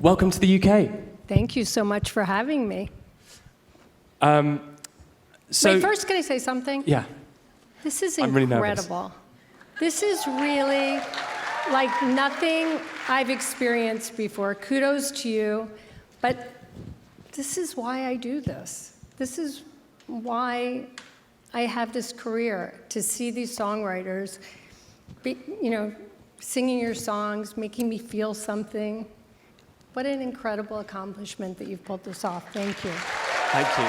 welcome to the UK. Thank you so much for having me. Wait, first, can I say something? Yeah. This is I'm really incredible. nervous. This is really like nothing I've experienced before. Kudos to you. But this is why I do this. This is why I have this career, to see these songwriters, singing your songs, making me feel something. What an incredible accomplishment that you've pulled this off. Thank you. Thank you.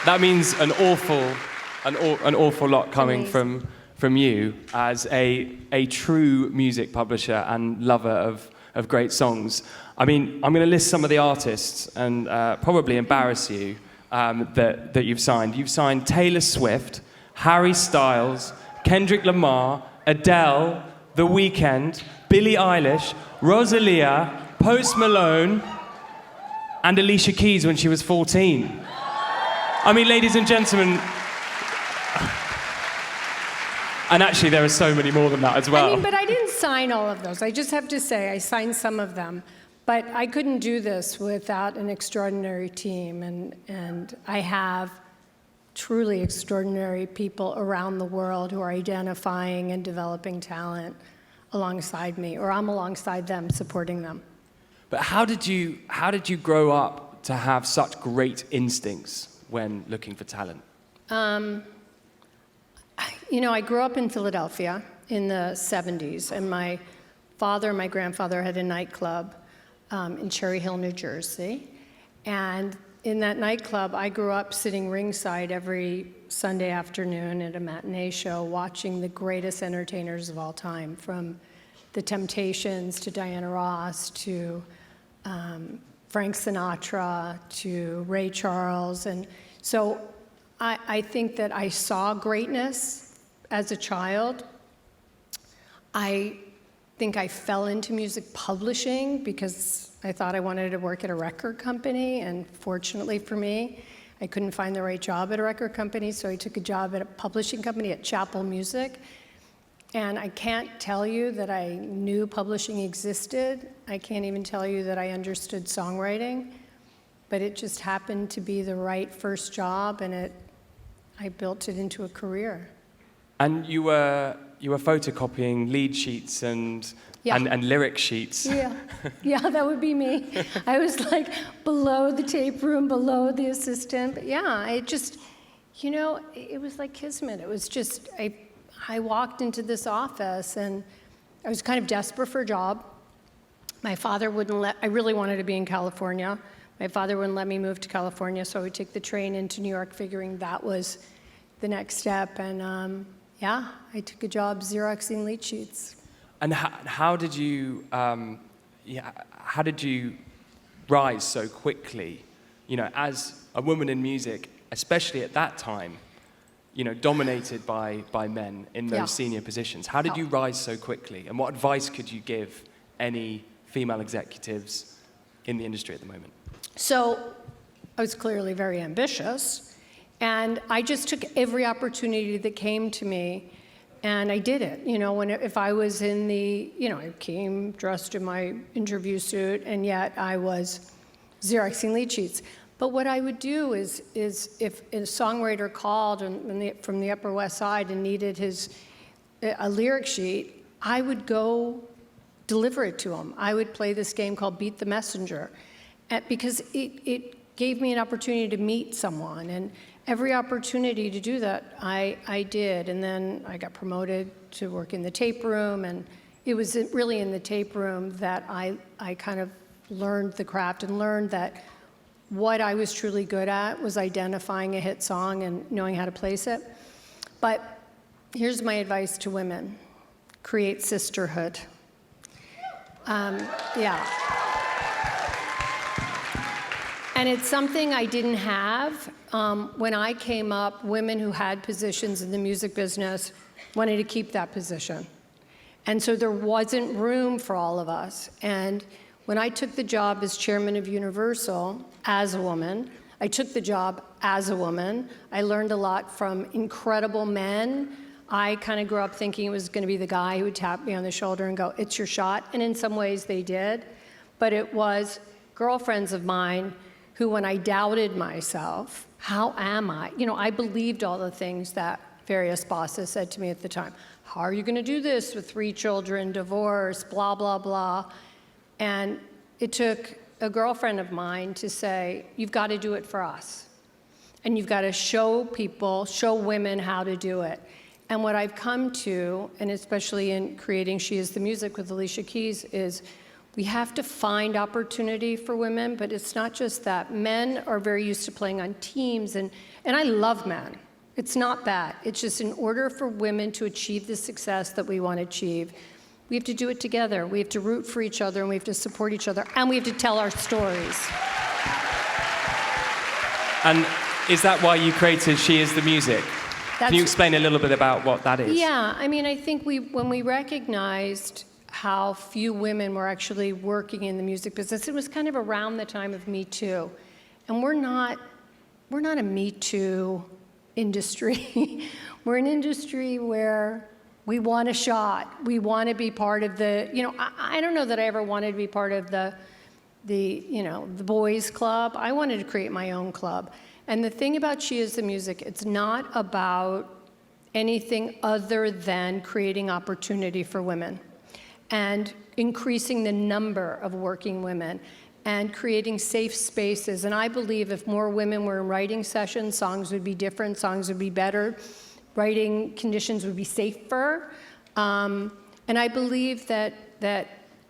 That means an awful lot coming from you as a true music publisher and lover of great songs. I mean, I'm going to list some of the artists and probably embarrass you that you've signed. You've signed Taylor Swift, Harry Styles, Kendrick Lamar, Adele, The Weeknd, Billie Eilish, Rosalia, Post Malone, and Alicia Keys when she was 14. I mean, ladies and gentlemen, and actually there are so many more than that as well. I mean, but I didn't sign all of those. I just have to say, I signed some of them. But I couldn't do this without an extraordinary team, and I have truly extraordinary people around the world who are identifying and developing talent alongside me, or I'm alongside them, supporting them. But how did you grow up to have such great instincts when looking for talent? I grew up in Philadelphia in the 70s, and my grandfather had a nightclub in Cherry Hill, New Jersey. And in that nightclub, I grew up sitting ringside every Sunday afternoon at a matinee show, watching the greatest entertainers of all time, from The Temptations to Diana Ross to Frank Sinatra to Ray Charles. And so I think that I saw greatness as a child. I think I fell into music publishing because I thought I wanted to work at a record company, and fortunately for me, I couldn't find the right job at a record company, so I took a job at a publishing company at Chapel Music. And I can't tell you that I knew publishing existed. I can't even tell you that I understood songwriting, but it just happened to be the right first job, and I built it into a career. And you were photocopying lead sheets and lyric sheets. Yeah, that would be me. I was like below the tape room, below the assistant. But yeah, it just, it was like kismet. It was just, I walked into this office and I was kind of desperate for a job. My father I really wanted to be in California. My father wouldn't let me move to California, so I would take the train into New York, figuring that was the next step. And I took a job Xeroxing lead sheets. And how did you rise so quickly, as a woman in music, especially at that time, dominated by men in those senior positions? How did you rise so quickly? And what advice could you give any female executives in the industry at the moment? So I was clearly very ambitious. And I just took every opportunity that came to me, and I did it. If I was in I came dressed in my interview suit, and yet I was Xeroxing lead sheets. But what I would do is if a songwriter called from the Upper West Side and needed a lyric sheet, I would go deliver it to him. I would play this game called Beat the Messenger, because it gave me an opportunity to meet someone. And every opportunity to do that, I did. And then I got promoted to work in the tape room, and it was really in the tape room that I kind of learned the craft and learned that what I was truly good at was identifying a hit song and knowing how to place it. But here's my advice to women: create sisterhood. And it's something I didn't have. When I came up, women who had positions in the music business wanted to keep that position. And so there wasn't room for all of us. And when I took the job as chairman of Universal as a woman, I took the job as a woman. I learned a lot from incredible men I kind of grew up thinking it was going to be the guy who would tap me on the shoulder and go, "It's your shot." And in some ways they did. But it was girlfriends of mine who, when I doubted myself, how am I? I believed all the things that various bosses said to me at the time. How are you going to do this with 3 children, divorce, blah, blah, blah? And it took a girlfriend of mine to say, you've got to do it for us. And you've got to show women how to do it. And what I've come to, and especially in creating She Is the Music with Alicia Keys, is we have to find opportunity for women, but it's not just that. Men are very used to playing on teams, and I love men. It's not that. It's just in order for women to achieve the success that we want to achieve, we have to do it together. We have to root for each other, and we have to support each other, and we have to tell our stories. And is that why you created She Is the Music? Can you explain a little bit about what that is? Yeah, I think when we recognized how few women were actually working in the music business, it was kind of around the time of Me Too. And we're not a Me Too industry. We're an industry where we want a shot. We want to be part of the, I don't know that I ever wanted to be part of the boys club. I wanted to create my own club. And the thing about She Is the Music, it's not about anything other than creating opportunity for women and increasing the number of working women and creating safe spaces. And I believe if more women were in writing sessions, songs would be different, songs would be better, writing conditions would be safer. And I believe that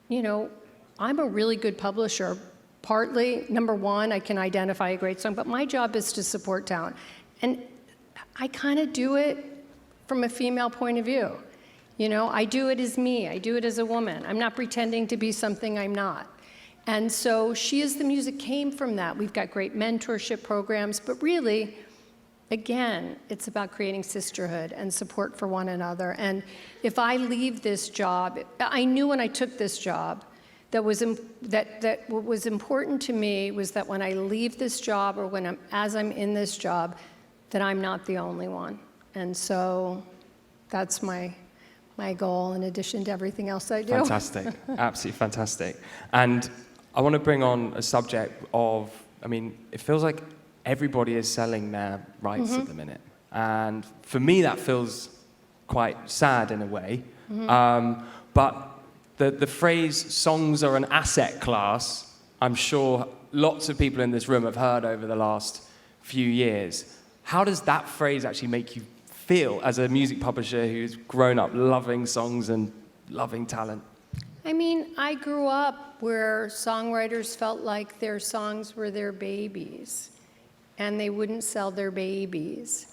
I'm a really good publisher. Partly, number one, I can identify a great song, but my job is to support talent. And I kind of do it from a female point of view. I do it as me, I do it as a woman. I'm not pretending to be something I'm not. And so She Is the Music came from that. We've got great mentorship programs, but really, again, it's about creating sisterhood and support for one another. And if I leave this job, I knew when I took this job, that what was important to me was that when I leave this job or as I'm in this job, that I'm not the only one. And so that's my goal in addition to everything else I do. Fantastic, absolutely fantastic. And I want to bring on a subject of, it feels like everybody is selling their rights at the minute. And for me, that feels quite sad in a way. But the phrase songs are an asset class, I'm sure lots of people in this room have heard over the last few years. How does that phrase actually make you feel as a music publisher who's grown up loving songs and loving talent? I grew up where songwriters felt like their songs were their babies, and they wouldn't sell their babies.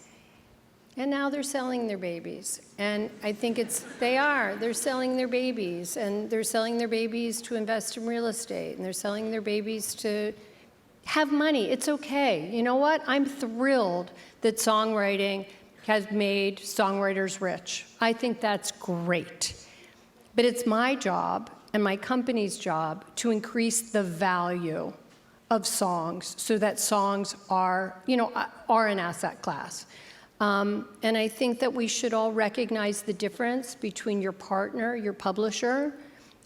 And now they're selling their babies. And I think they're selling their babies, and they're selling their babies to invest in real estate, and they're selling their babies to have money. It's okay. You know what? I'm thrilled that songwriting has made songwriters rich. I think that's great. But it's my job and my company's job to increase the value of songs so that songs are an asset class. And I think that we should all recognize the difference between your partner, your publisher,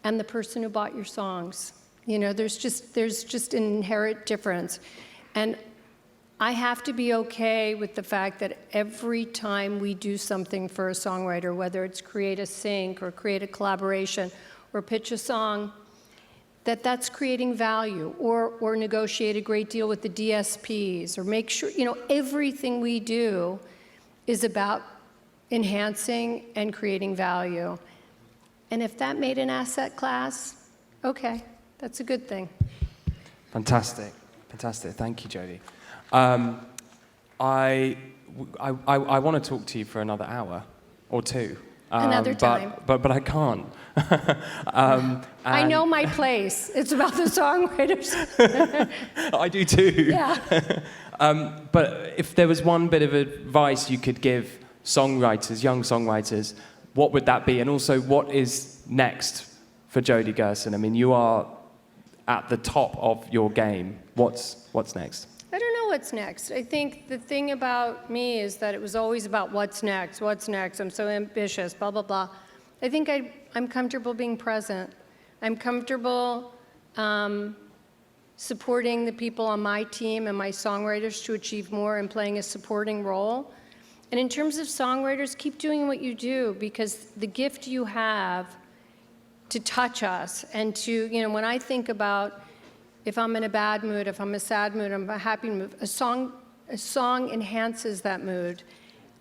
and the person who bought your songs. There's just an inherent difference. And I have to be okay with the fact that every time we do something for a songwriter, whether it's create a sync or create a collaboration or pitch a song, that's creating value, or negotiate a great deal with the DSPs, or make sure, everything we do is about enhancing and creating value. And if that made an asset class, okay, that's a good thing. Fantastic. Thank you, Jody. I want to talk to you for another hour or two. Another time. But I can't. I know my place. It's about the songwriters. I do too. Yeah. But if there was one bit of advice you could give songwriters, young songwriters, what would that be? And also, what is next for Jody Gerson? You are at the top of your game. What's next? I don't know know what's next. I think the thing about me is that it was always about what's next, I'm so ambitious, blah, blah, blah. I think I'm comfortable being present. I'm comfortable supporting the people on my team and my songwriters to achieve more and playing a supporting role. And in terms of songwriters, keep doing what you do, because the gift you have to touch us and to, when I think about if I'm in a bad mood, if I'm in a sad mood, I'm in a happy mood, a song enhances that mood.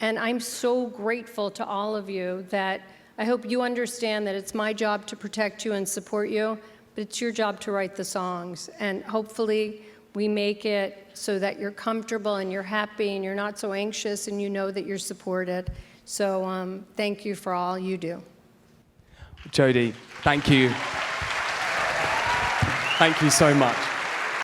And I'm so grateful to all of you that I hope you understand that it's my job to protect you and support you, but it's your job to write the songs. And hopefully we make it so that you're comfortable and you're happy and you're not so anxious and you know that you're supported. So thank you for all you do. Jody, thank you. Thank you so much.